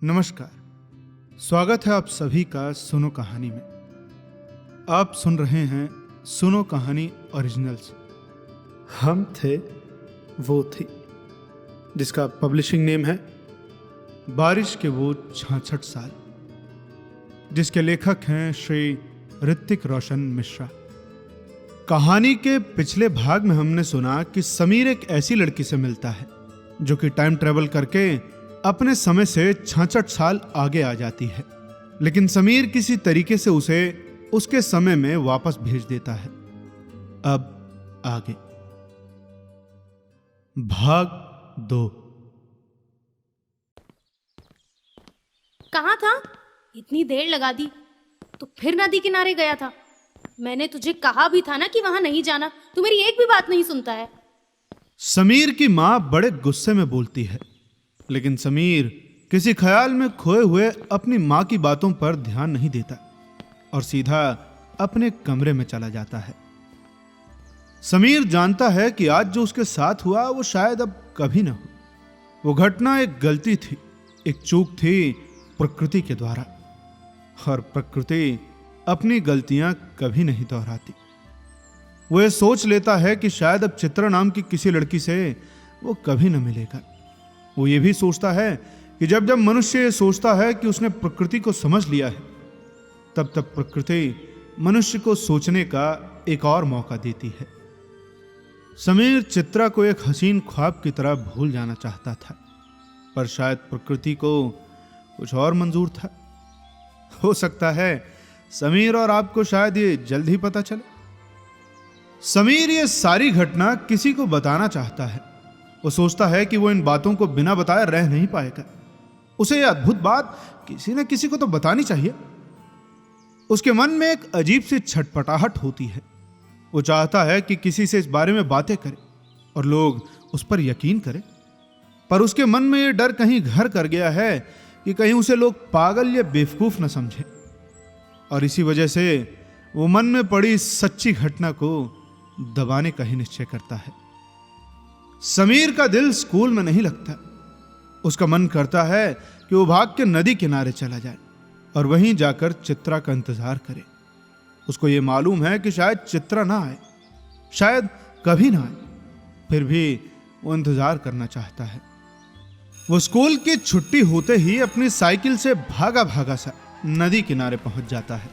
नमस्कार, स्वागत है आप सभी का सुनो कहानी में। आप सुन रहे हैं सुनो कहानी ओरिजिनल्स। हम थे वो थी, जिसका पब्लिशिंग नेम है बारिश के वो 66 साल, जिसके लेखक हैं श्री ऋतिक रोशन मिश्रा। कहानी के पिछले भाग में हमने सुना कि समीर एक ऐसी लड़की से मिलता है जो कि टाइम ट्रेवल करके अपने समय से 66 साल आगे आ जाती है, लेकिन समीर किसी तरीके से उसे उसके समय में वापस भेज देता है। अब आगे भाग 2। कहाँ था? इतनी देर लगा दी तो फिर नदी किनारे गया था। मैंने तुझे कहा भी था ना कि वहां नहीं जाना। तू मेरी एक भी बात नहीं सुनता है। समीर की मां बड़े गुस्से में बोलती है, लेकिन समीर किसी ख्याल में खोए हुए अपनी मां की बातों पर ध्यान नहीं देता और सीधा अपने कमरे में चला जाता है। समीर जानता है कि आज जो उसके साथ हुआ वो शायद अब कभी ना हो। वो घटना एक गलती थी, एक चूक थी प्रकृति के द्वारा, और प्रकृति अपनी गलतियां कभी नहीं दोहराती। वो ये सोच लेता है कि शायद अब चित्रा नाम की किसी लड़की से वो कभी न मिलेगा। वो ये भी सोचता है कि जब जब मनुष्य ये सोचता है कि उसने प्रकृति को समझ लिया है, तब तब प्रकृति मनुष्य को सोचने का एक और मौका देती है। समीर चित्रा को एक हसीन ख्वाब की तरह भूल जाना चाहता था, पर शायद प्रकृति को कुछ और मंजूर था। हो सकता है समीर और आपको शायद ये जल्द ही पता चले। समीर ये सारी घटना किसी को बताना चाहता है। वो सोचता है कि वो इन बातों को बिना बताए रह नहीं पाएगा। उसे यह अद्भुत बात किसी न किसी को तो बतानी चाहिए। उसके मन में एक अजीब सी छटपटाहट होती है। वो चाहता है कि किसी से इस बारे में बातें करे और लोग उस पर यकीन करें, पर उसके मन में यह डर कहीं घर कर गया है कि कहीं उसे लोग पागल या बेवकूफ न समझे, और इसी वजह से वो मन में पड़ी सच्ची घटना को दबाने का ही निश्चय करता है। समीर का दिल स्कूल में नहीं लगता। उसका मन करता है कि वो भाग के नदी किनारे चला जाए और वहीं जाकर चित्रा का इंतजार करे। उसको ये मालूम है कि शायद चित्रा ना आए, शायद कभी ना आए, फिर भी वो इंतजार करना चाहता है। वो स्कूल की छुट्टी होते ही अपनी साइकिल से भागा भागा सा नदी किनारे पहुंच जाता है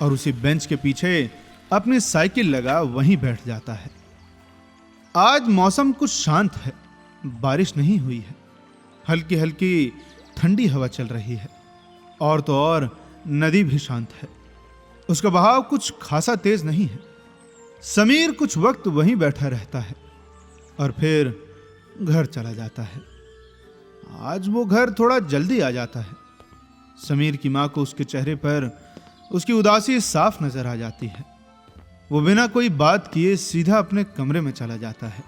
और उसी बेंच के पीछे अपनी साइकिल लगा वहीं बैठ जाता है। आज मौसम कुछ शांत है, बारिश नहीं हुई है, हल्की हल्की ठंडी हवा चल रही है, और तो और नदी भी शांत है। उसका बहाव कुछ खासा तेज नहीं है। समीर कुछ वक्त वहीं बैठा रहता है और फिर घर चला जाता है। आज वो घर थोड़ा जल्दी आ जाता है। समीर की मां को उसके चेहरे पर उसकी उदासी साफ नजर आ जाती है। वो बिना कोई बात किए सीधा अपने कमरे में चला जाता है।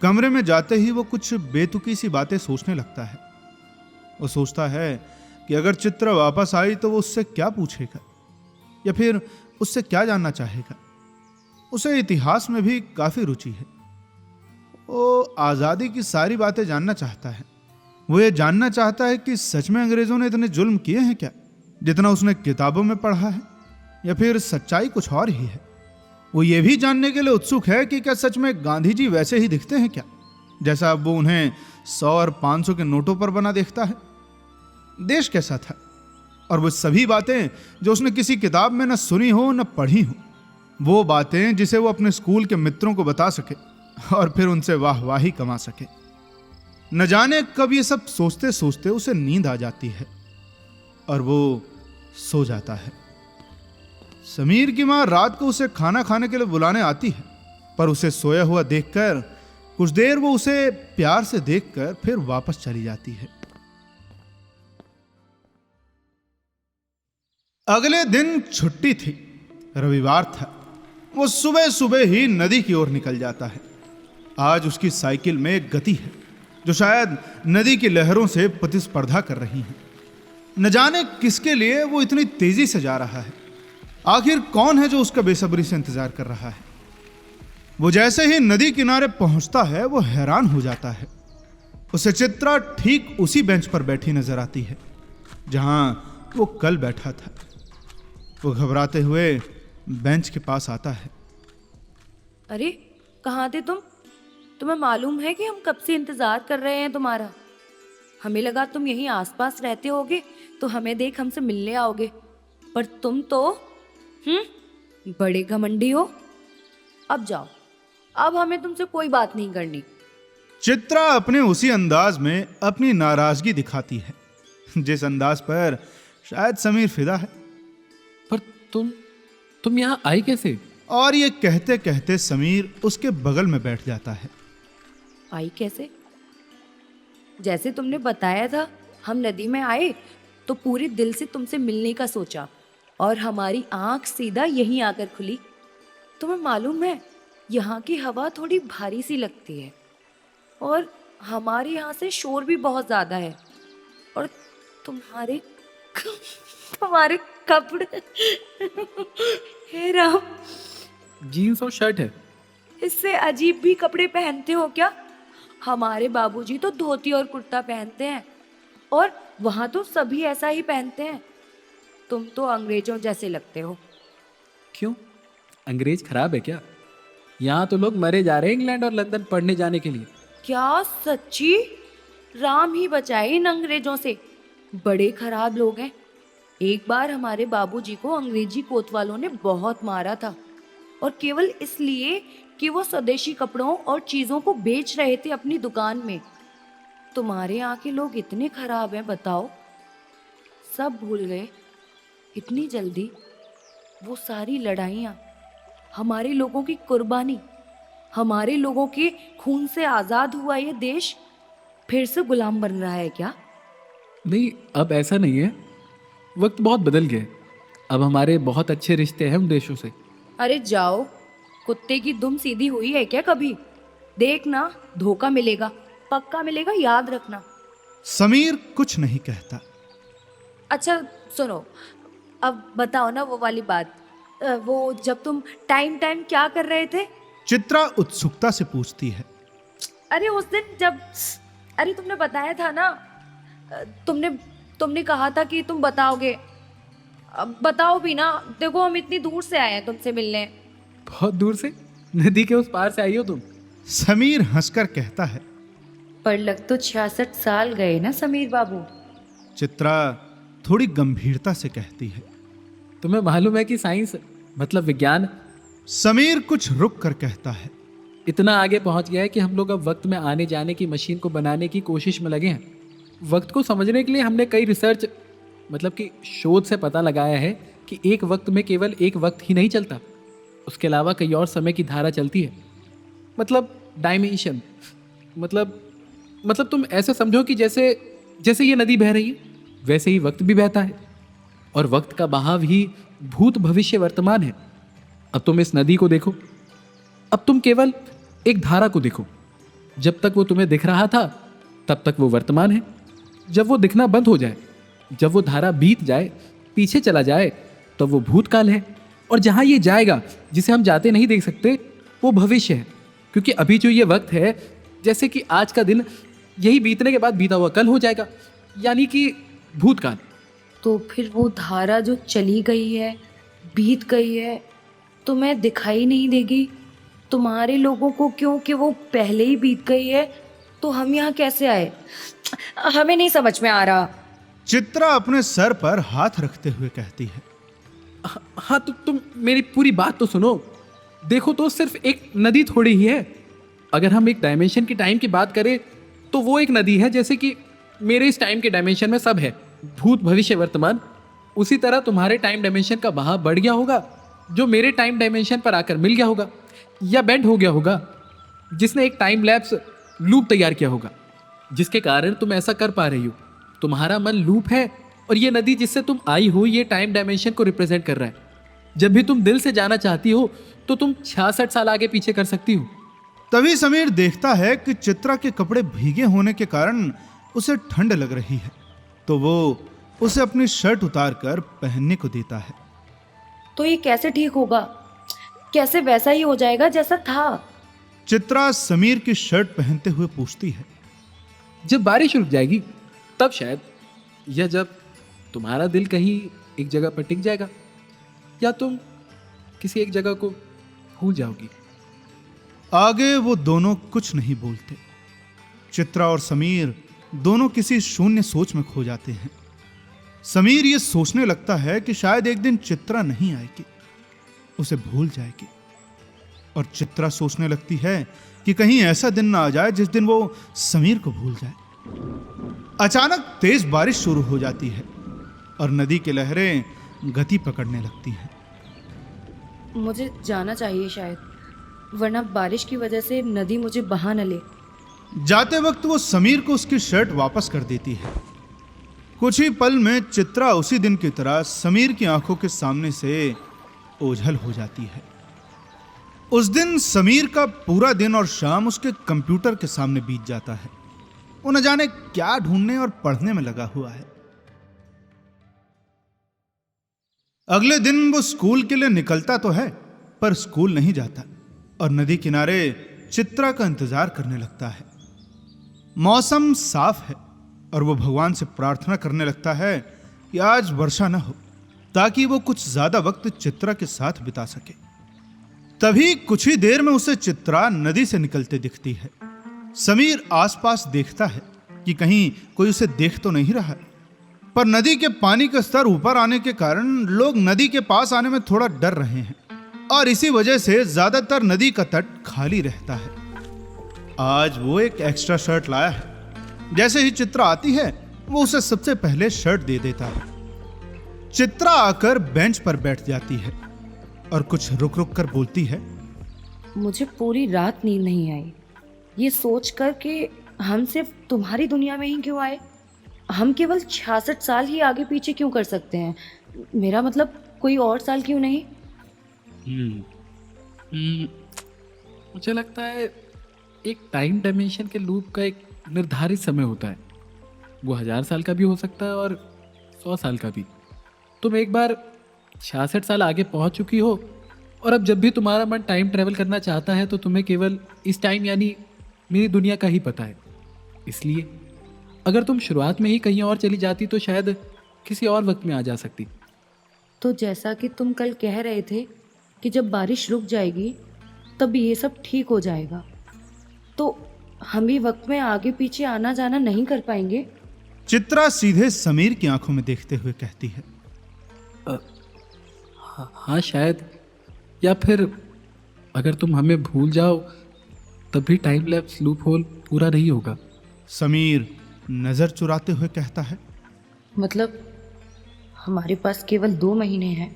कमरे में जाते ही वो कुछ बेतुकी सी बातें सोचने लगता है। वो सोचता है कि अगर चित्रा वापस आई तो वो उससे क्या पूछेगा या फिर उससे क्या जानना चाहेगा। उसे इतिहास में भी काफी रुचि है। वो आजादी की सारी बातें जानना चाहता है। वो ये जानना चाहता है कि सच में अंग्रेजों ने इतने जुल्म किए हैं क्या, जितना उसने किताबों में पढ़ा है, या फिर सच्चाई कुछ और ही है। वो ये भी जानने के लिए उत्सुक है कि क्या सच में गांधी जी वैसे ही दिखते हैं क्या, जैसा अब वो उन्हें 100 और 500 के नोटों पर बना देखता है। देश कैसा था, और वो सभी बातें जो उसने किसी किताब में न सुनी हो न पढ़ी हो, वो बातें जिसे वो अपने स्कूल के मित्रों को बता सके और फिर उनसे वाहवाही कमा सके। न जाने कब ये सब सोचते सोचते उसे नींद आ जाती है और वो सो जाता है। समीर की मां रात को उसे खाना खाने के लिए बुलाने आती है, पर उसे सोया हुआ देखकर कुछ देर वो उसे प्यार से देखकर फिर वापस चली जाती है। अगले दिन छुट्टी थी, रविवार था। वो सुबह सुबह ही नदी की ओर निकल जाता है। आज उसकी साइकिल में एक गति है जो शायद नदी की लहरों से प्रतिस्पर्धा कर रही है। न जाने किसके लिए वो इतनी तेजी से जा रहा है। आखिर कौन है जो उसका बेसब्री से इंतजार कर रहा है। वो जैसे ही नदी किनारे पहुंचता है वो हैरान हो जाता है। उसे चित्रा ठीक उसी बेंच पर बैठी नजर आती है जहां वो कल बैठा था। वो घबराते हुए बेंच के पास आता है। अरे कहाँ थे तुम? तुम्हें मालूम है कि हम कब से इंतजार कर रहे हैं तुम्हारा। हमें लगा तुम यहीं आसपास रहते होगे तो हमें देख हमसे मिलने आओगे, पर तुम तो बड़े घमंडी हो। अब जाओ, अब हमें तुमसे कोई बात नहीं करनी। चित्रा अपने उसी अंदाज में अपनी नाराजगी दिखाती है जिस अंदाज पर शायद समीर फिदा है। पर तुम यहाँ आई कैसे? और ये कहते कहते समीर उसके बगल में बैठ जाता है। आई कैसे? जैसे तुमने बताया था, हम नदी में आए तो पूरे दिल से तुमसे मिलने का सोचा और हमारी आंख सीधा यहीं आकर खुली। तुम्हें मालूम है, यहाँ की हवा थोड़ी भारी सी लगती है और हमारे यहाँ से शोर भी बहुत ज्यादा है, और तुम्हारे तुम्हारे कपड़े हे राम, जीन्स और शर्ट है। इससे अजीब भी कपड़े पहनते हो क्या? हमारे बाबूजी तो धोती और कुर्ता पहनते हैं और वहां तो सभी ऐसा ही पहनते हैं। तुम तो अंग्रेजों जैसे लगते हो। क्यों, अंग्रेज खराब है क्या? यहाँ तो लोग मरे जा रहे हैं इंग्लैंड और लंदन पढ़ने जाने के लिए। क्या सच्ची? राम ही बचाए इन अंग्रेजों से, बड़े खराब लोग हैं। एक बार हमारे बाबूजी को अंग्रेजी कोतवालों ने बहुत मारा था, और केवल इसलिए कि वो स्वदेशी कपड़ों और चीजों को बेच रहे थे अपनी दुकान में। तुम्हारे यहाँ के लोग इतने खराब हैं, बताओ। सब भूल गए इतनी जल्दी। वो सारी लड़ाइयाँ, हमारे लोगों की कुर्बानी, हमारे लोगों के खून से आजाद हुआ ये देश फिर से गुलाम बन रहा है क्या? नहीं, अब ऐसा नहीं है। वक्त बहुत बदल गया है। अब हमारे बहुत अच्छे रिश्ते हैं उन देशों से। अरे जाओ, कुत्ते की दुम सीधी हुई है क्या कभी? देखना, धोखा मिलेगा, पक्का मिलेगा, याद रखना। समीर कुछ नहीं कहता। अच्छा सुनो, अब बताओ ना वो वाली बात, वो जब तुम टाइम टाइम क्या कर रहे थे? चित्रा उत्सुकता से पूछती है। अरे उस दिन जब, अरे तुमने बताया था ना, तुमने कहा था कि तुम बताओगे। अब बताओ भी ना, देखो हम इतनी दूर से आए हैं तुमसे मिलने। बहुत दूर से? नदी के उस पार से आई हो तुम? समीर हंसकर कहता है। पर लग तो 66 साल गए ना समीर बाबू। चित्रा थोड़ी गंभीरता से कहती है। तुम्हें मालूम है कि साइंस मतलब विज्ञान समीर कुछ रुक कर कहता है। इतना आगे पहुंच गया है कि हम लोग अब वक्त में आने जाने की मशीन को बनाने की कोशिश में लगे हैं। वक्त को समझने के लिए हमने कई रिसर्च मतलब कि शोध से पता लगाया है कि एक वक्त में केवल एक वक्त ही नहीं चलता, उसके अलावा कई और समय की धारा चलती है। मतलब डायमेंशन, मतलब तुम ऐसे समझो कि जैसे ये नदी बह रही है वैसे ही वक्त भी बहता है, और वक्त का बहाव ही भूत भविष्य वर्तमान है। अब तुम इस नदी को देखो, अब तुम केवल एक धारा को देखो। जब तक वो तुम्हें दिख रहा था तब तक वो वर्तमान है। जब वो दिखना बंद हो जाए, जब वो धारा बीत जाए, पीछे चला जाए, तो वो भूतकाल है। और जहां ये जाएगा, जिसे हम जाते नहीं देख सकते, वो भविष्य है। क्योंकि अभी जो ये वक्त है, जैसे कि आज का दिन यही बीतने के बाद बीता हुआ कल हो जाएगा, यानी कि भूतकाल। तो फिर वो धारा जो चली गई है, बीत गई है, तुम्हें दिखाई नहीं देगी तुम्हारे लोगों को, क्योंकि वो पहले ही बीत गई है। तो हम यहाँ कैसे आए, हमें नहीं समझ में आ रहा। चित्रा अपने सर पर हाथ रखते हुए कहती है। हाँ, तो तुम मेरी पूरी बात तो सुनो। देखो तो सिर्फ एक नदी थोड़ी ही है। अगर हम एक डायमेंशन की टाइम की बात करें तो वो एक नदी है। जैसे कि मेरे इस टाइम के डायमेंशन में सब है, भूत भविष्य वर्तमान। उसी तरह तुम्हारे टाइम डायमेंशन का बहाव बढ़ गया होगा, जो मेरे टाइम डायमेंशन पर आकर मिल गया होगा या बेंड हो गया होगा, जिसने एक टाइम लैप्स लूप तैयार किया होगा, जिसके कारण तुम ऐसा कर पा रही हो। तुम्हारा मन लूप है, और ये नदी जिससे तुम आई हो, ये टाइम डायमेंशन को रिप्रेजेंट कर रहा है। जब भी तुम दिल से जाना चाहती हो तो तुम 66 साल आगे पीछे कर सकती हो। तभी समीर देखता है कि चित्रा के कपड़े भीगे होने के कारण उसे ठंड लग रही है, तो वो उसे अपनी शर्ट उतार कर पहनने को देता है। तो ये कैसे ठीक होगा, कैसे वैसा ही हो जाएगा जैसा था? चित्रा समीर की शर्ट पहनते हुए पूछती है। जब बारिश रुक जाएगी तब शायद, या जब तुम्हारा दिल कहीं एक जगह पर टिक जाएगा, या तुम किसी एक जगह को भूल जाओगी। आगे वो दोनों कुछ नहीं बोलते। चित्रा और समीर दोनों किसी शून्य सोच में खो जाते हैं। समीर ये सोचने लगता है कि शायद एक दिन चित्रा नहीं आएगी, उसे भूल जाएगी। और चित्रा सोचने लगती है कि कहीं ऐसा दिन ना आ जाए जिस दिन वो समीर को भूल जाए। अचानक तेज बारिश शुरू हो जाती है और नदी की लहरें गति पकड़ने लगती हैं। मुझे जाना चाहिए शायद, वरना बारिश की वजह से नदी मुझे बहा न ले। जाते वक्त वो समीर को उसकी शर्ट वापस कर देती है। कुछ ही पल में चित्रा उसी दिन की तरह समीर की आंखों के सामने से ओझल हो जाती है। उस दिन समीर का पूरा दिन और शाम उसके कंप्यूटर के सामने बीत जाता है। वो न जाने क्या ढूंढने और पढ़ने में लगा हुआ है। अगले दिन वो स्कूल के लिए निकलता तो है, पर स्कूल नहीं जाता और नदी किनारे चित्रा का इंतजार करने लगता है। मौसम साफ है और वो भगवान से प्रार्थना करने लगता है कि आज वर्षा न हो, ताकि वो कुछ ज्यादा वक्त चित्रा के साथ बिता सके। तभी कुछ ही देर में उसे चित्रा नदी से निकलते दिखती है। समीर आसपास देखता है कि कहीं कोई उसे देख तो नहीं रहा, पर नदी के पानी का स्तर ऊपर आने के कारण लोग नदी के पास आने में थोड़ा डर रहे हैं और इसी वजह से ज्यादातर नदी का तट खाली रहता है। आज वो एक एक्स्ट्रा शर्ट लाया है। जैसे ही चित्रा आती है वो उसे सबसे पहले शर्ट दे देता है। चित्रा आकर बेंच पर बैठ जाती है और कुछ रुक रुक कर बोलती है, मुझे पूरी रात नींद नहीं आई, ये सोच कर कि हम सिर्फ तुम्हारी दुनिया में ही क्यों आए। हम केवल 66 साल ही आगे पीछे क्यों कर सकते हैं, मेरा मतलब कोई और साल क्यों नहीं। मुझे लगता है एक टाइम डायमेंशन के लूप का एक निर्धारित समय होता है। वो 1000 साल का भी हो सकता है और 100 साल का भी। तुम एक बार 66 साल आगे पहुंच चुकी हो और अब जब भी तुम्हारा मन टाइम ट्रेवल करना चाहता है तो तुम्हें केवल इस टाइम यानी मेरी दुनिया का ही पता है। इसलिए अगर तुम शुरुआत में ही कहीं और चली जाती तो शायद किसी और वक्त में आ जा सकती। तो जैसा कि तुम कल कह रहे थे कि जब बारिश रुक जाएगी तब ये सब ठीक हो जाएगा, तो हम भी वक्त में आगे पीछे आना जाना नहीं कर पाएंगे। चित्रा सीधे समीर की आंखों में देखते हुए कहती है, हाँ शायद, या फिर अगर तुम हमें भूल जाओ तब भी टाइम लैप्स लूप होल पूरा नहीं होगा। समीर नजर चुराते हुए कहता है, मतलब हमारे पास केवल 2 महीने हैं,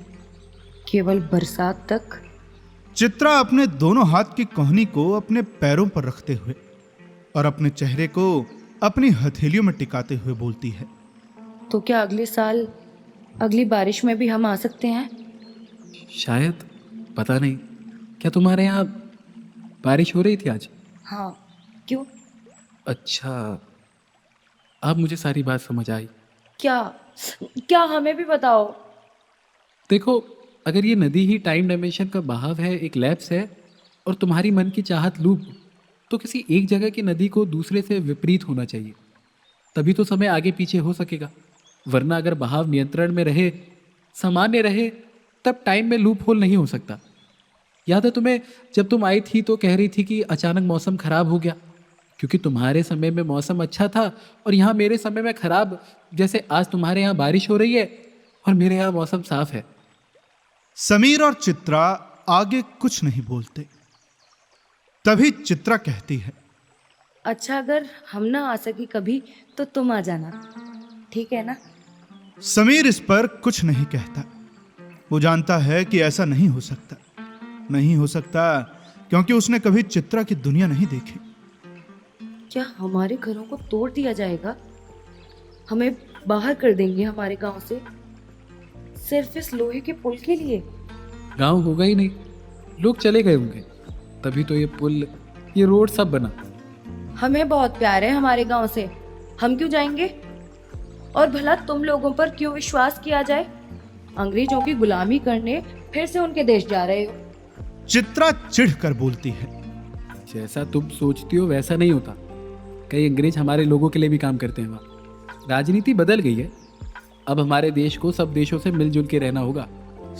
केवल बरसात तक। चित्रा अपने दोनों हाथ की कोहनी को अपने पैरों पर रखते हुए और अपने चेहरे को अपनी हथेलियों में टिकाते हुए बोलती है, तो क्या अगले साल अगली बारिश में भी हम आ सकते हैं? शायद, पता नहीं। क्या तुम्हारे यहाँ बारिश हो रही थी आज? हाँ, क्यों? अच्छा, अब मुझे सारी बात समझ आई। क्या क्या हमें भी बताओ। देखो, अगर ये नदी ही टाइम डायमेंशन का बहाव है, एक लैप्स है, और तुम्हारी मन की चाहत लूप, तो किसी एक जगह की नदी को दूसरे से विपरीत होना चाहिए, तभी तो समय आगे पीछे हो सकेगा। वरना अगर बहाव नियंत्रण में रहे, सामान्य रहे, तब टाइम में लूप होल नहीं हो सकता। याद है तुम्हें, जब तुम आई थी तो कह रही थी कि अचानक मौसम खराब हो गया, क्योंकि तुम्हारे समय में मौसम अच्छा था और यहाँ मेरे समय में खराब। जैसे आज तुम्हारे यहाँ बारिश हो रही है और मेरे यहाँ मौसम साफ है। समीर और चित्रा आगे कुछ नहीं बोलते। तभी चित्रा कहती है, अच्छा, अगर हम ना आ सके कभी तो तुम आ जाना, ठीक है ना? समीर इस पर कुछ नहीं कहता। वो जानता है कि ऐसा नहीं हो सकता, नहीं हो सकता, क्योंकि उसने कभी चित्रा की दुनिया नहीं देखी। क्या हमारे घरों को तोड़ दिया जाएगा? हमें बाहर कर देंगे हमारे गांव से, सिर्फ इस लोहे के पुल के लिए? गांव होगा ही नहीं, लोग चले गए होंगे, तभी तो ये पुल, ये रोड सब बना। हमें बहुत प्यार है हमारे गांव से, हम क्यों जाएंगे? और भला तुम लोगों पर क्यों विश्वास किया जाए? अंग्रेजों की गुलामी करने फिर से उनके देश जा रहे हो। चित्रा चिढ़ कर बोलती है, जैसा तुम सोचती हो वैसा नहीं होता। कई अंग्रेज हमारे लोगों के लिए भी काम करते हैं वहाँ। राजनीति बदल गई है, अब हमारे देश को सब देशों से मिलजुल के रहना होगा।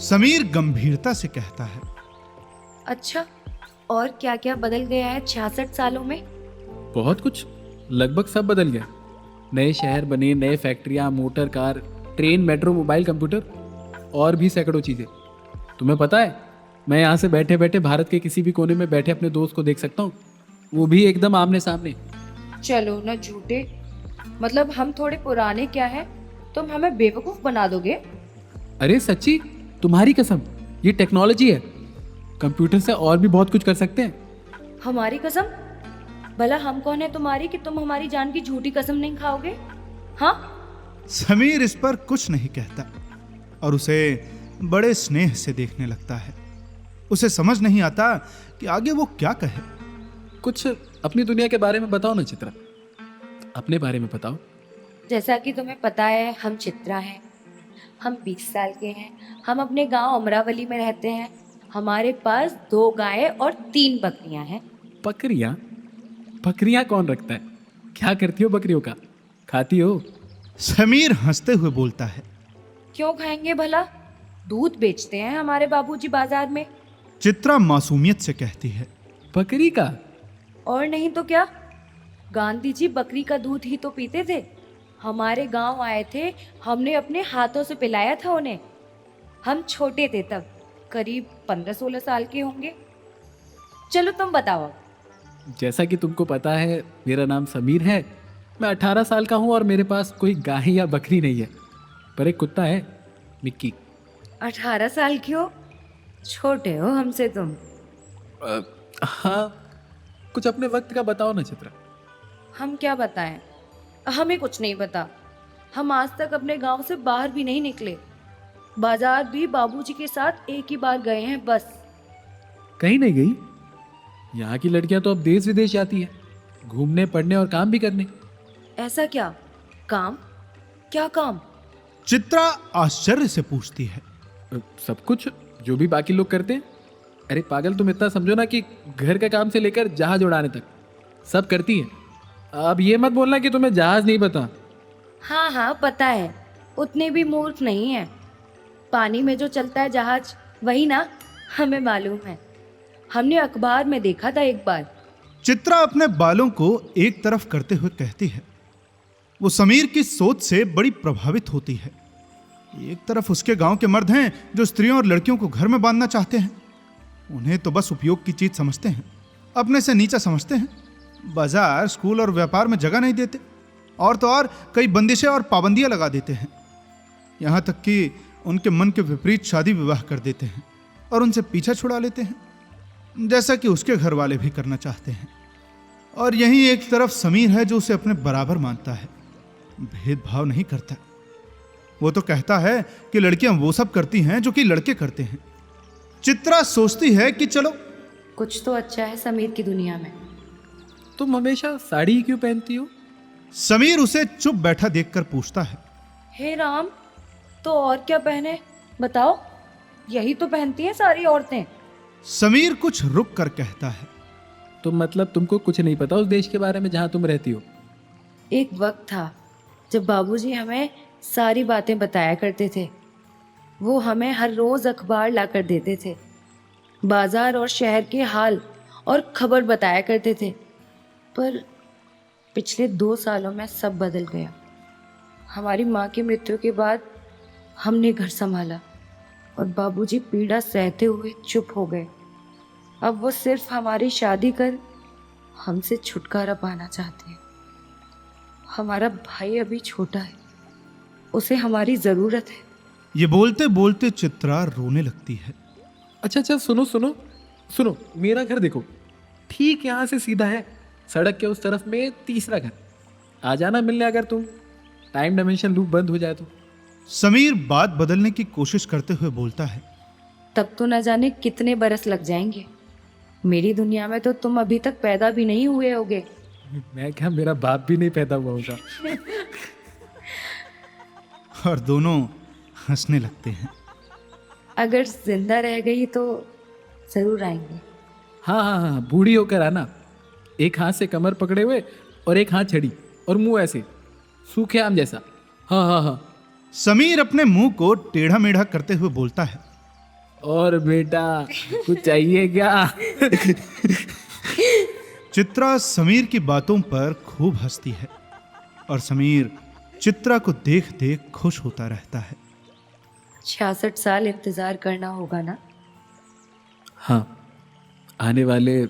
समीर गंभीरता से कहता है। अच्छा, और क्या क्या बदल गया है 66 सालों में? बहुत कुछ, लगभग सब बदल गया। नए शहर बने, नए फैक्ट्रियाँ, motor car, train, metro, mobile, computer और भी सैकड़ों चीज़ें। तुम्हें पता है, मैं यहाँ से बैठे बैठे भारत के किसी भी कोने में बैठे अपने दोस्त को देख सकता हूँ, वो भी एकदम आमने सामने। चलो ना झूठे, मतलब हम थोड़े पुराने क्या है, तुम हमें बेवकूफ बना दोगे? अरे सच्ची, तुम्हारी कसम, ये टेक्नोलॉजी है, कंप्यूटर से और भी बहुत कुछ कर सकते हैं। हमारी कसम? भला हम कौन है तुम्हारी कि तुम हमारी जान की झूठी कसम नहीं खाओगे? हाँ, समीर इस पर कुछ नहीं कहता और उसे बड़े स्नेह से देखने लगता है। उसे समझ नहीं आता कि आगे वो क्या कहे। कुछ अपनी दुनिया के बारे में बताओ ना चित्रा, अपने बारे में बताओ। जैसा कि तुम्हें पता है, हम चित्रा हैं, हम 20 साल के हैं, हम अपने गांव अमरावली में रहते हैं। हमारे पास 2 गायें और 3 बकरियां हैं। बकरियाँ? बकरियाँ कौन रखता है? क्या करती हो बकरियों का? खाती हो? समीर हंसते हुए बोलता है। क्यों खाएंगे भला? दूध बेचते हैं हमारे बाबूजी बाजार में। चित्रा मासूमियत से कहती है। बकरी का? और नहीं तो क्या, गांधी जी बकरी का दूध ही तो पीते थे। हमारे गांव आए थे, हमने अपने हाथों से पिलाया था उन्हें। हम छोटे थे तब, करीब 15-16 साल के होंगे। चलो तुम बताओ। जैसा कि तुमको पता है, मेरा नाम समीर है, मैं 18 साल का हूँ और मेरे पास कोई गाय या बकरी नहीं है, पर एक कुत्ता है, मिक्की। 18 साल की हो? छोटे हो हमसे तुम। हाँ, कुछ अपने वक्त का बताओ ना चित्रा। हम क्या बताएं, हमें कुछ नहीं पता। हम आज तक अपने गांव से बाहर भी नहीं निकले। बाजार भी बाबूजी के साथ एक ही बार गए हैं बस। कहीं नहीं गई? यहाँ की लड़कियां तो अब देश विदेश जाती हैं, घूमने, पढ़ने और काम भी करने। ऐसा क्या? काम? क्या काम? चित्रा आश्चर्य से पूछती है। सब कुछ जो भी बाकी लोग करते हैं। अरे पागल, तुम इतना समझो ना कि घर के काम से लेकर जहाज उड़ाने तक सब करती हैं। अब ये मत बोलना कि तुम्हें जहाज नहीं पता। हाँ हाँ पता है, उतने भी मूर्ख नहीं है। पानी में जो चलता है जहाज, वही ना? हमें मालूम है, हमने अखबार में देखा था एक बार। चित्रा अपने बालों को एक तरफ करते हुए कहती है। वो समीर की सोच से बड़ी प्रभावित होती है। एक तरफ उसके गांव के मर्द हैं जो स्त्रियों और लड़कियों को घर में बांधना चाहते हैं। उन्हें तो बस उपयोग की चीज समझते हैं, अपने से नीचा समझते हैं। बाजार, स्कूल और व्यापार में जगह नहीं देते, और तो और कई बंदिशें और पाबंदियां लगा देते हैं। यहाँ तक कि उनके मन के विपरीत शादी विवाह कर देते हैं और उनसे पीछा छुड़ा लेते हैं, जैसा कि उसके घर वाले भी करना चाहते हैं। और यहीं एक तरफ समीर है जो उसे अपने बराबर मानता है, भेदभाव नहीं करता। वो तो कहता है कि लड़कियां वो सब करती हैं जो कि लड़के करते हैं। चित्रा सोचती है कि चलो, कुछ तो अच्छा है समीर की दुनिया में। तुम हमेशा साड़ी क्यों पहनती हो? समीर उसे चुप बैठा देखकर पूछता है। हे राम, तो और क्या पहने बताओ? यही तो पहनती हैं सारी औरतें। समीर कुछ रुक कर कहता है। तो मतलब तुमको कुछ नहीं पता उस देश के बारे में जहाँ तुम रहती हो? एक वक्त था जब बाबूजी हमें सारी बातें बताया करते थे। वो हमें हर रोज अखबार ला कर देते थे, बाजार और शहर के हाल और खबर बताया करते थे। पर पिछले 2 सालों में सब बदल गया। हमारी माँ की मृत्यु के बाद हमने घर संभाला और बाबूजी पीड़ा सहते हुए चुप हो गए। अब वो सिर्फ हमारी शादी कर हमसे छुटकारा पाना चाहते हैं। हमारा भाई अभी छोटा है, उसे हमारी ज़रूरत है। ये बोलते बोलते चित्रा रोने लगती है। अच्छा, सुनो सुनो सुनो, मेरा घर देखो, ठीक यहाँ से सीधा है, सड़क के उस तरफ में तीसरा घर। आ जाना मिलने अगर तुम टाइम डायमेंशन लूप बंद हो जाए तो। समीर बात बदलने की कोशिश करते हुए बोलता है। तब तो न जाने कितने बरस लग जाएंगे। मेरी दुनिया में तो तुम अभी तक पैदा भी नहीं हुए होगे। मैं क्या, मेरा बाप भी नहीं पैदा हुआ होगा। और दोनों हंसने लगते हैं। अगर जिंदा रह गई तो जरूर आएंगे। हाँ, बूढ़ी होकर आना, एक हाथ से कमर पकड़े हुए और एक हाथ छड़ी और मुंह ऐसे सूखे आम जैसा। हाँ हाँ हाँ। समीर अपने मुंह को टेढ़ा मेढ़ा करते हुए बोलता है। और बेटा कुछ चाहिए क्या? चित्रा समीर की बातों पर खूब हंसती है और समीर चित्रा को देख देख खुश होता रहता है। 66 साल इंतजार करना होगा ना? हाँ, आने वाले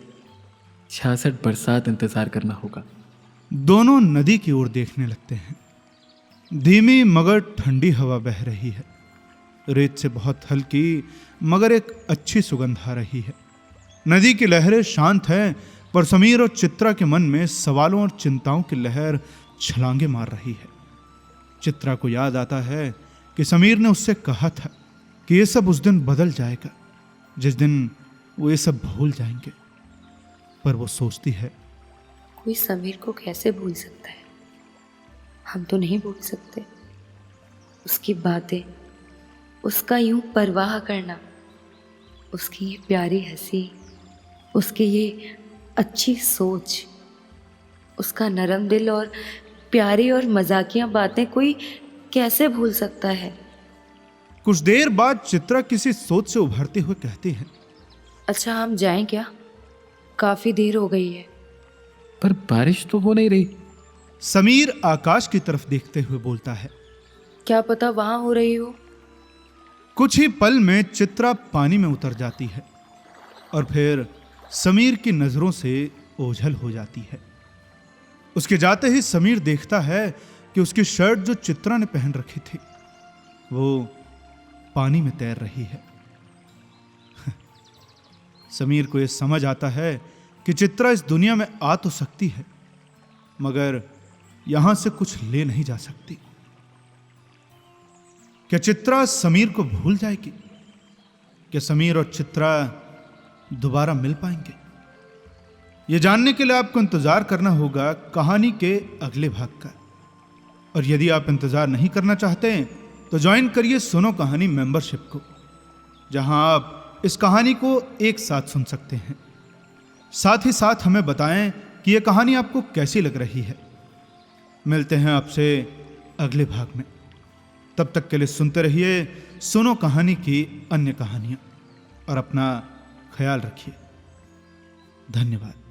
66 बरसात इंतजार करना होगा। दोनों नदी की ओर देखने लगते हैं। धीमी मगर ठंडी हवा बह रही है। रेत से बहुत हल्की मगर एक अच्छी सुगंध आ रही है। नदी की लहरें शांत हैं, पर समीर और चित्रा के मन में सवालों और चिंताओं की लहर छलांगे मार रही है। चित्रा को याद आता है कि समीर ने उससे कहा था कि ये सब उस दिन बदल जाएगा जिस दिन वो ये सब भूल जाएंगे। पर वो सोचती है, कोई समीर को कैसे भूल सकता है? हम तो नहीं भूल सकते। उसकी बातें, उसका यूं परवाह करना, उसकी ये प्यारी हंसी, उसकी ये अच्छी सोच, उसका नरम दिल और प्यारी और मजाकिया बातें कोई कैसे भूल सकता है? कुछ देर बाद चित्रा किसी सोच से उभरते हुए कहती है, अच्छा हम जाएं क्या? काफी देर हो गई है। पर बारिश तो हो नहीं रही। समीर आकाश की तरफ देखते हुए बोलता है। क्या पता वहां हो रही हो। कुछ ही पल में चित्रा पानी में उतर जाती है और फिर समीर की नजरों से ओझल हो जाती है। उसके जाते ही समीर देखता है कि उसकी शर्ट जो चित्रा ने पहन रखी थी वो पानी में तैर रही है। समीर को यह समझ आता है कि चित्रा इस दुनिया में आ तो सकती है मगर यहां से कुछ ले नहीं जा सकती। क्या चित्रा समीर को भूल जाएगी? क्या समीर और चित्रा दोबारा मिल पाएंगे? यह जानने के लिए आपको इंतजार करना होगा कहानी के अगले भाग का। और यदि आप इंतजार नहीं करना चाहते हैं तो ज्वाइन करिए सुनो कहानी मेंबरशिप को, जहां आप इस कहानी को एक साथ सुन सकते हैं। साथ ही साथ हमें बताएं कि यह कहानी आपको कैसी लग रही है। मिलते हैं आपसे अगले भाग में। तब तक के लिए सुनते रहिए सुनो कहानी की अन्य कहानियां और अपना ख्याल रखिए। धन्यवाद।